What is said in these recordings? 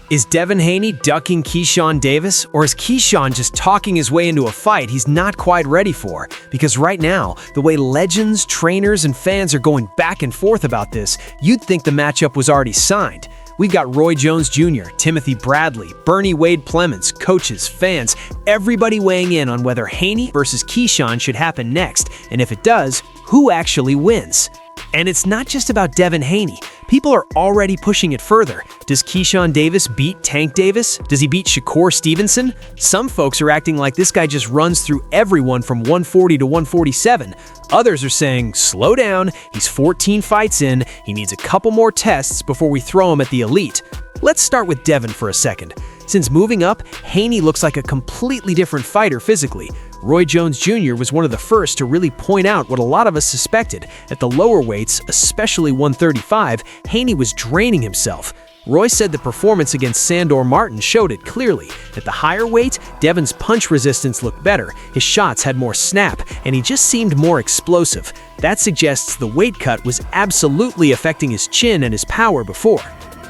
Is Devin Haney ducking Keyshawn Davis, or is Keyshawn just talking his way into a fight he's not quite ready for? Because right now, the way legends, trainers, and fans are going back and forth about this, you'd think the matchup was already signed. We've got Roy Jones Jr., Timothy Bradley, Bernie Wade Plemons, coaches, fans, everybody weighing in on whether Haney versus Keyshawn should happen next, and if it does, who actually wins? And it's not just about Devin Haney. People are already pushing it further. Does Keyshawn Davis beat Tank Davis? Does he beat Shakur Stevenson? Some folks are acting like this guy just runs through everyone from 140 to 147. Others are saying, slow down, he's 14 fights in, he needs a couple more tests before we throw him at the elite. Let's start with Devin for a second. Since moving up, Haney looks like a completely different fighter physically. Roy Jones Jr. was one of the first to really point out what a lot of us suspected. At the lower weights, especially 135, Haney was draining himself. Roy said the performance against Sandor Martin showed it clearly. At the higher weight, Devin's punch resistance looked better, his shots had more snap, and he just seemed more explosive. That suggests the weight cut was absolutely affecting his chin and his power before.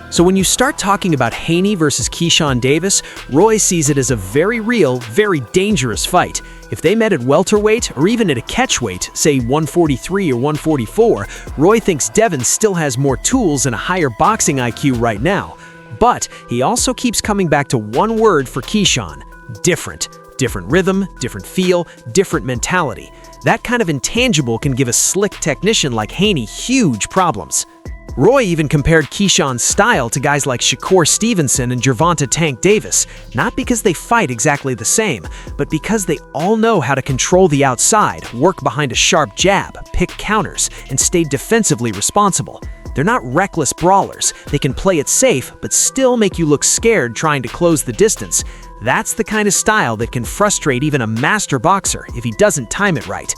So when you start talking about Haney versus Keyshawn Davis, Roy sees it as a very real, very dangerous fight. If they met at welterweight or even at a catchweight, say 143 or 144, Roy thinks Devin still has more tools and a higher boxing IQ right now. But he also keeps coming back to one word for Keyshawn: different. Different rhythm, different feel, different mentality. That kind of intangible can give a slick technician like Haney huge problems. Roy even compared Keyshawn's style to guys like Shakur Stevenson and Gervonta Tank Davis, not because they fight exactly the same, but because they all know how to control the outside, work behind a sharp jab, pick counters, and stay defensively responsible. They're not reckless brawlers. They can play it safe, but still make you look scared trying to close the distance. That's the kind of style that can frustrate even a master boxer if he doesn't time it right.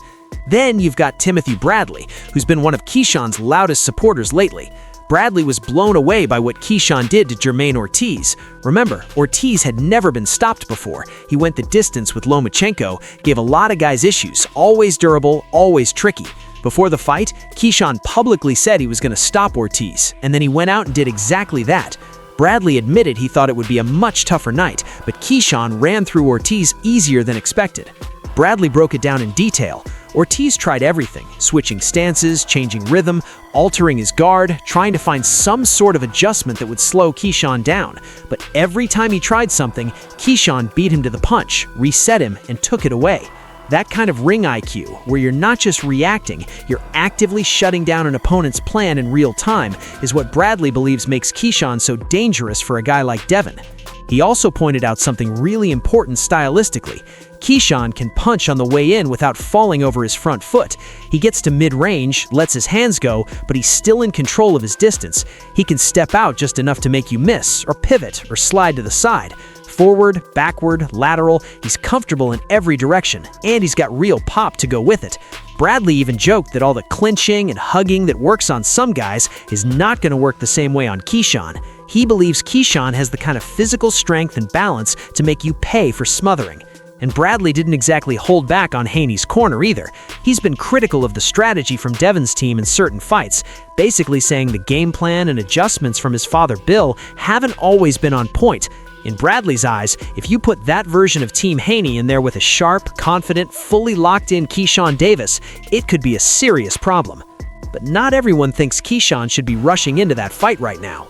Then you've got Timothy Bradley, who's been one of Keyshawn's loudest supporters lately. Bradley was blown away by what Keyshawn did to Jermaine Ortiz. Remember, Ortiz had never been stopped before. He went the distance with Lomachenko, gave a lot of guys issues, always durable, always tricky. Before the fight, Keyshawn publicly said he was going to stop Ortiz, and then he went out and did exactly that. Bradley admitted he thought it would be a much tougher night, but Keyshawn ran through Ortiz easier than expected. Bradley broke it down in detail. Ortiz tried everything, switching stances, changing rhythm, altering his guard, trying to find some sort of adjustment that would slow Keyshawn down. But every time he tried something, Keyshawn beat him to the punch, reset him, and took it away. That kind of ring IQ, where you're not just reacting, you're actively shutting down an opponent's plan in real time, is what Bradley believes makes Keyshawn so dangerous for a guy like Devin. He also pointed out something really important stylistically. Keyshawn can punch on the way in without falling over his front foot. He gets to mid-range, lets his hands go, but he's still in control of his distance. He can step out just enough to make you miss, or pivot, or slide to the side. Forward, backward, lateral, he's comfortable in every direction, and he's got real pop to go with it. Bradley even joked that all the clinching and hugging that works on some guys is not going to work the same way on Keyshawn. He believes Keyshawn has the kind of physical strength and balance to make you pay for smothering. And Bradley didn't exactly hold back on Haney's corner either. He's been critical of the strategy from Devin's team in certain fights, basically saying the game plan and adjustments from his father Bill haven't always been on point. In Bradley's eyes, if you put that version of Team Haney in there with a sharp, confident, fully locked-in Keyshawn Davis, it could be a serious problem. But not everyone thinks Keyshawn should be rushing into that fight right now.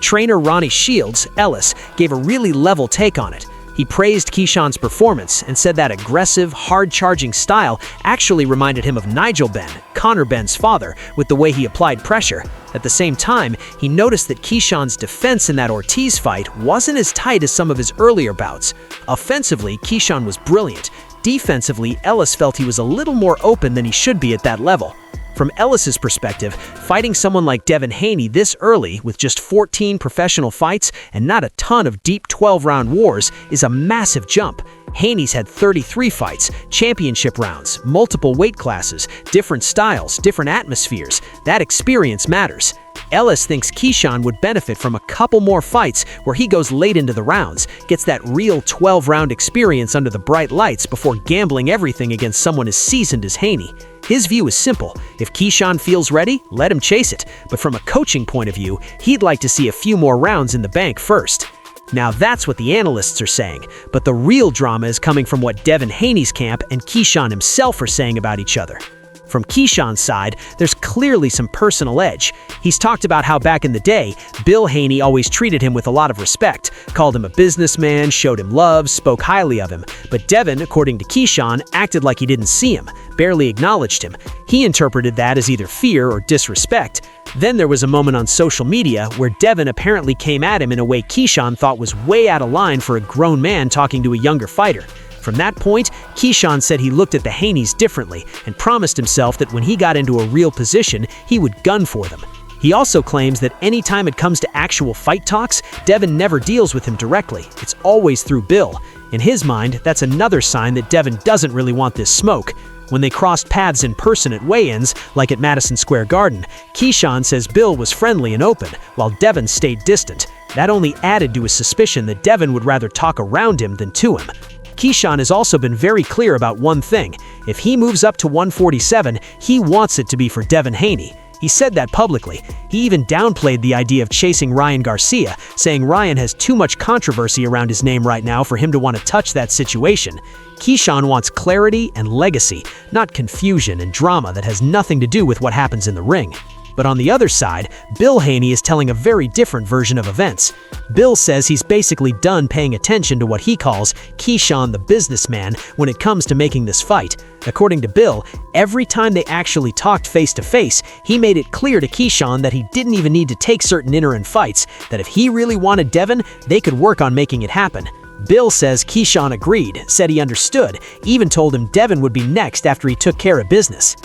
Trainer Ronnie Shields, Ellis, gave a really level take on it. He praised Keyshawn's performance and said that aggressive, hard-charging style actually reminded him of Nigel Benn, Conor Benn's father, with the way he applied pressure. At the same time, he noticed that Keyshawn's defense in that Ortiz fight wasn't as tight as some of his earlier bouts. Offensively, Keyshawn was brilliant. Defensively, Ellis felt he was a little more open than he should be at that level. From Ellis's perspective, fighting someone like Devin Haney this early with just 14 professional fights and not a ton of deep 12-round wars is a massive jump. Haney's had 33 fights, championship rounds, multiple weight classes, different styles, different atmospheres. That experience matters. Ellis thinks Keyshawn would benefit from a couple more fights where he goes late into the rounds, gets that real 12-round experience under the bright lights before gambling everything against someone as seasoned as Haney. His view is simple. If Keyshawn feels ready, let him chase it. But from a coaching point of view, he'd like to see a few more rounds in the bank first. Now that's what the analysts are saying, but the real drama is coming from what Devin Haney's camp and Keyshawn himself are saying about each other. From Keyshawn's side, there's clearly some personal edge. He's talked about how back in the day, Bill Haney always treated him with a lot of respect, called him a businessman, showed him love, spoke highly of him. But Devin, according to Keyshawn, acted like he didn't see him, barely acknowledged him. He interpreted that as either fear or disrespect. Then there was a moment on social media where Devin apparently came at him in a way Keyshawn thought was way out of line for a grown man talking to a younger fighter. From that point, Keyshawn said he looked at the Haneys differently and promised himself that when he got into a real position, he would gun for them. He also claims that anytime it comes to actual fight talks, Devin never deals with him directly. It's always through Bill. In his mind, that's another sign that Devin doesn't really want this smoke. When they crossed paths in person at weigh-ins, like at Madison Square Garden, Keyshawn says Bill was friendly and open, while Devin stayed distant. That only added to his suspicion that Devin would rather talk around him than to him. Keyshawn has also been very clear about one thing. If he moves up to 147, he wants it to be for Devin Haney. He said that publicly. He even downplayed the idea of chasing Ryan Garcia, saying Ryan has too much controversy around his name right now for him to want to touch that situation. Keyshawn wants clarity and legacy, not confusion and drama that has nothing to do with what happens in the ring. But on the other side, Bill Haney is telling a very different version of events. Bill says he's basically done paying attention to what he calls Keyshawn the businessman when it comes to making this fight. According to Bill, every time they actually talked face-to-face, he made it clear to Keyshawn that he didn't even need to take certain interim fights, that if he really wanted Devin, they could work on making it happen. Bill says Keyshawn agreed, said he understood, even told him Devin would be next after he took care of business.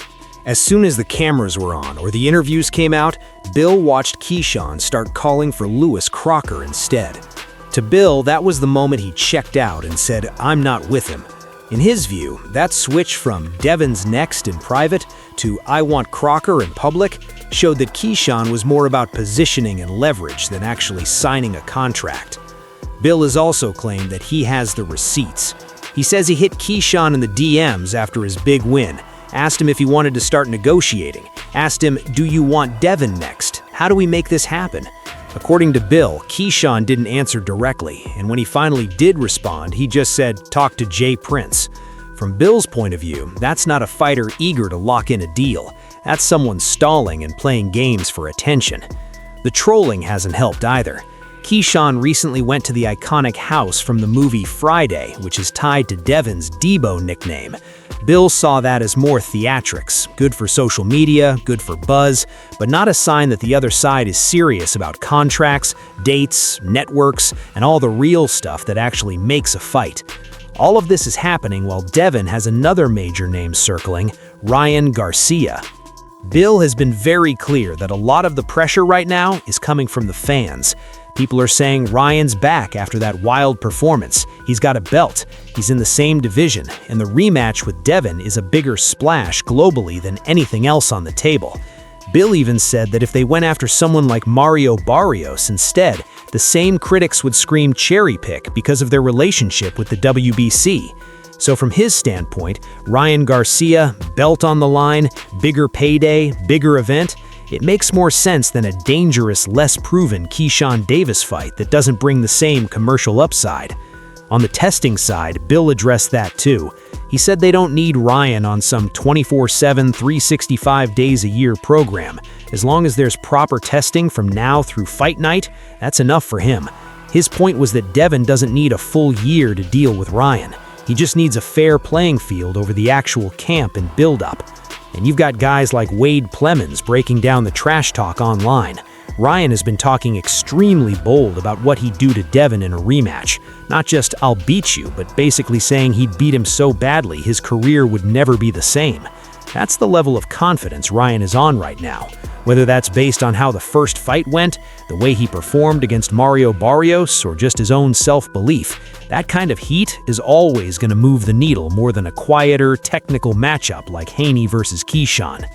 As soon as the cameras were on or the interviews came out, Bill watched Keyshawn start calling for Lewis Crocker instead. To Bill, that was the moment he checked out and said, "I'm not with him." In his view, that switch from Devin's next in private to "I want Crocker in public" showed that Keyshawn was more about positioning and leverage than actually signing a contract. Bill has also claimed that he has the receipts. He says he hit Keyshawn in the DMs after his big win, asked him if he wanted to start negotiating, asked him, "Do you want Devin next? How do we make this happen?" According to Bill, Keyshawn didn't answer directly, and when he finally did respond, he just said, "Talk to Jay Prince." From Bill's point of view, that's not a fighter eager to lock in a deal. That's someone stalling and playing games for attention. The trolling hasn't helped either. Keyshawn recently went to the iconic house from the movie Friday, which is tied to Devin's Debo nickname. Bill saw that as more theatrics, good for social media, good for buzz, but not a sign that the other side is serious about contracts, dates, networks, and all the real stuff that actually makes a fight. All of this is happening while Devin has another major name circling, Ryan Garcia. Bill has been very clear that a lot of the pressure right now is coming from the fans. People are saying Ryan's back after that wild performance. He's got a belt, he's in the same division, and the rematch with Devin is a bigger splash globally than anything else on the table. Bill even said that if they went after someone like Mario Barrios instead, the same critics would scream cherry pick because of their relationship with the WBC. So from his standpoint, Ryan Garcia, belt on the line, bigger payday, bigger event, it makes more sense than a dangerous, less proven Keyshawn Davis fight that doesn't bring the same commercial upside. On the testing side, Bill addressed that too. He said they don't need Ryan on some 24/7, 365 days a year program. As long as there's proper testing from now through fight night, that's enough for him. His point was that Devin doesn't need a full year to deal with Ryan. He just needs a fair playing field over the actual camp and build-up. And you've got guys like Wade Plemons breaking down the trash talk online. Ryan has been talking extremely bold about what he'd do to Devin in a rematch. Not just "I'll beat you," but basically saying he'd beat him so badly his career would never be the same. That's the level of confidence Ryan is on right now. Whether that's based on how the first fight went, the way he performed against Mario Barrios, or just his own self-belief, that kind of heat is always going to move the needle more than a quieter, technical matchup like Haney versus Keyshawn.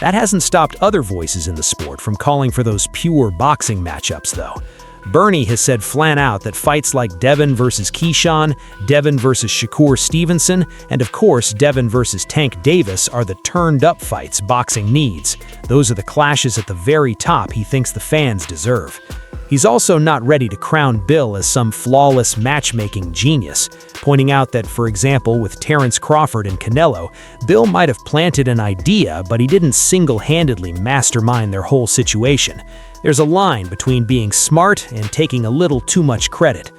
That hasn't stopped other voices in the sport from calling for those pure boxing matchups, though. Bernie has said flat out that fights like Devin versus Keyshawn, Devin versus Shakur Stevenson, and of course Devin versus Tank Davis are the turned-up fights boxing needs. Those are the clashes at the very top he thinks the fans deserve. He's also not ready to crown Bill as some flawless matchmaking genius, pointing out that, for example, with Terrence Crawford and Canelo, Bill might have planted an idea, but he didn't single-handedly mastermind their whole situation. There's a line between being smart and taking a little too much credit.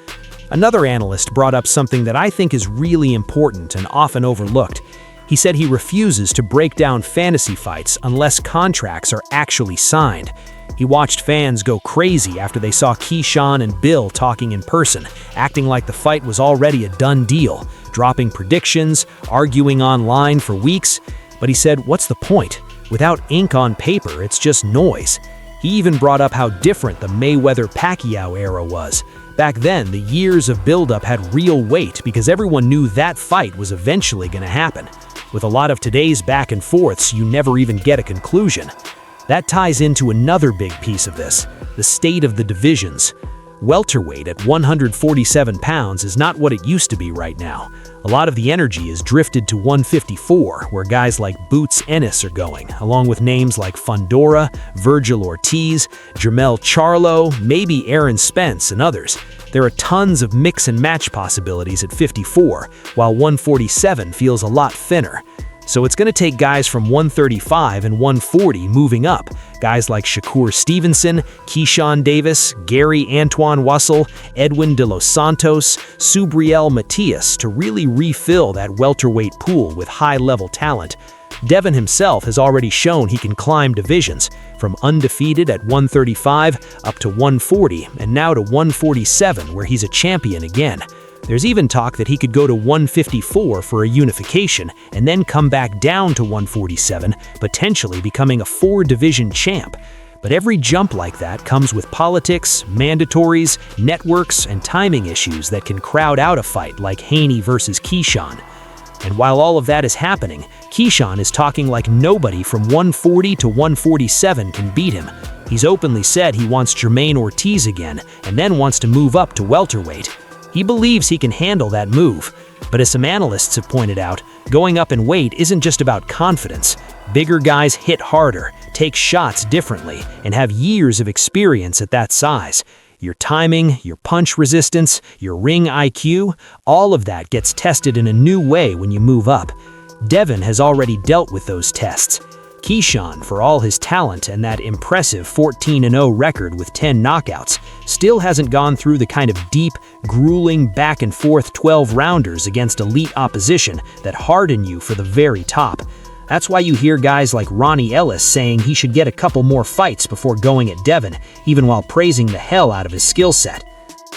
Another analyst brought up something that I think is really important and often overlooked. He said he refuses to break down fantasy fights unless contracts are actually signed. He watched fans go crazy after they saw Keyshawn and Bill talking in person, acting like the fight was already a done deal, dropping predictions, arguing online for weeks. But he said, what's the point? Without ink on paper, it's just noise. He even brought up how different the Mayweather-Pacquiao era was. Back then, the years of buildup had real weight because everyone knew that fight was eventually going to happen. With a lot of today's back and forths, you never even get a conclusion. That ties into another big piece of this, the state of the divisions. Welterweight at 147 pounds is not what it used to be right now. A lot of the energy is drifted to 154, where guys like Boots Ennis are going, along with names like Fundora, Virgil Ortiz, Jermell Charlo, maybe Aaron Spence, and others. There are tons of mix and match possibilities at 54, while 147 feels a lot thinner. So it's going to take guys from 135 and 140 moving up, guys like Shakur Stevenson, Keyshawn Davis, Gary Antoine Wussel, Edwin De Los Santos, Subriel Matias to really refill that welterweight pool with high-level talent. Devin himself has already shown he can climb divisions, from undefeated at 135 up to 140 and now to 147 where he's a champion again. There's even talk that he could go to 154 for a unification and then come back down to 147, potentially becoming a 4-division champ. But every jump like that comes with politics, mandatories, networks, and timing issues that can crowd out a fight like Haney versus Keyshawn. And while all of that is happening, Keyshawn is talking like nobody from 140 to 147 can beat him. He's openly said he wants Jermaine Ortiz again and then wants to move up to welterweight. He believes he can handle that move, but as some analysts have pointed out, going up in weight isn't just about confidence. Bigger guys hit harder, take shots differently, and have years of experience at that size. Your timing, your punch resistance, your ring IQ, all of that gets tested in a new way when you move up. Devin has already dealt with those tests. Keyshawn, for all his talent and that impressive 14-0 record with 10 knockouts, still hasn't gone through the kind of deep, grueling back-and-forth 12-rounders against elite opposition that harden you for the very top. That's why you hear guys like Ronnie Ellis saying he should get a couple more fights before going at Devin, even while praising the hell out of his skill set.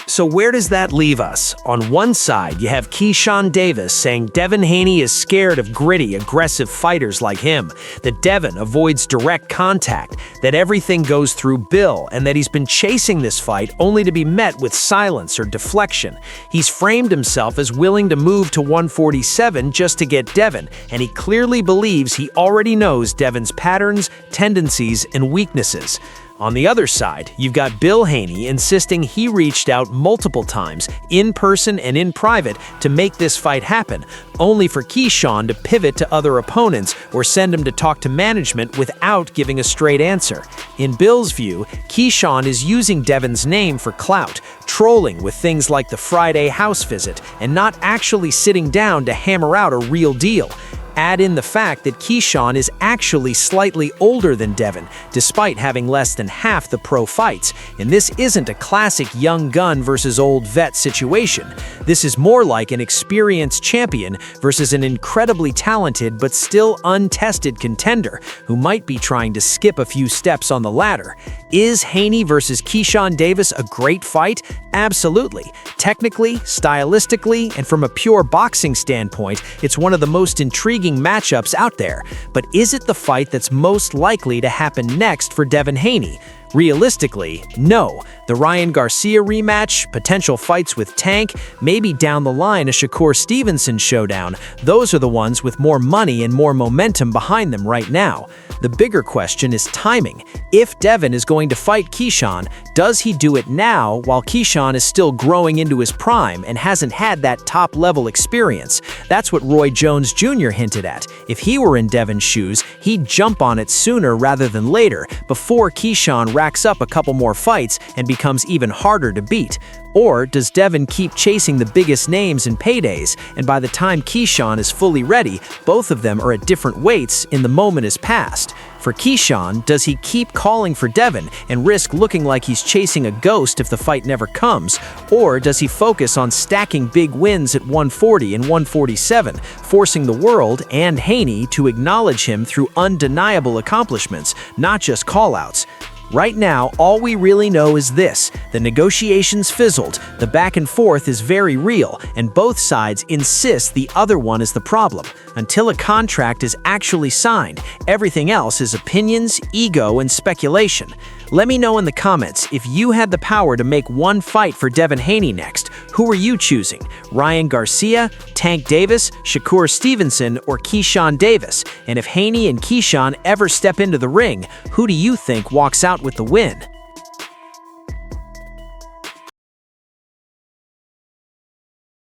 So where does that leave us? On one side, you have Keyshawn Davis saying Devin Haney is scared of gritty, aggressive fighters like him, that Devin avoids direct contact, that everything goes through Bill, and that he's been chasing this fight only to be met with silence or deflection. He's framed himself as willing to move to 147 just to get Devin, and he clearly believes he already knows Devin's patterns, tendencies, and weaknesses. On the other side, you've got Bill Haney insisting he reached out multiple times, in person and in private, to make this fight happen, only for Keyshawn to pivot to other opponents or send him to talk to management without giving a straight answer. In Bill's view, Keyshawn is using Devin's name for clout, trolling with things like the Friday house visit, and not actually sitting down to hammer out a real deal. Add in the fact that Keyshawn is actually slightly older than Devin, despite having less than half the pro fights, and this isn't a classic young gun versus old vet situation. This is more like an experienced champion versus an incredibly talented but still untested contender who might be trying to skip a few steps on the ladder. Is Haney versus Keyshawn Davis a great fight? Absolutely. Technically, stylistically, and from a pure boxing standpoint, it's one of the most intriguing matchups out there. But is it the fight that's most likely to happen next for Devin Haney? Realistically, no. The Ryan Garcia rematch, potential fights with Tank, maybe down the line a Shakur Stevenson showdown, those are the ones with more money and more momentum behind them right now. The bigger question is timing. If Devin is going to fight Keyshawn, does he do it now while Keyshawn is still growing into his prime and hasn't had that top-level experience? That's what Roy Jones Jr. hinted at. If he were in Devin's shoes, he'd jump on it sooner rather than later, before Keyshawn racks up a couple more fights and becomes even harder to beat. Or does Devin keep chasing the biggest names and paydays, and by the time Keyshawn is fully ready, both of them are at different weights and the moment is past? For Keyshawn, does he keep calling for Devin and risk looking like he's chasing a ghost if the fight never comes? Or does he focus on stacking big wins at 140 and 147, forcing the world and Haney to acknowledge him through undeniable accomplishments, not just callouts? Right now, all we really know is this: the negotiations fizzled, the back and forth is very real, and both sides insist the other one is the problem. Until a contract is actually signed, everything else is opinions, ego, and speculation. Let me know in the comments, if you had the power to make one fight for Devin Haney next, who are you choosing? Ryan Garcia, Tank Davis, Shakur Stevenson, or Keyshawn Davis? And if Haney and Keyshawn ever step into the ring, who do you think walks out with the win?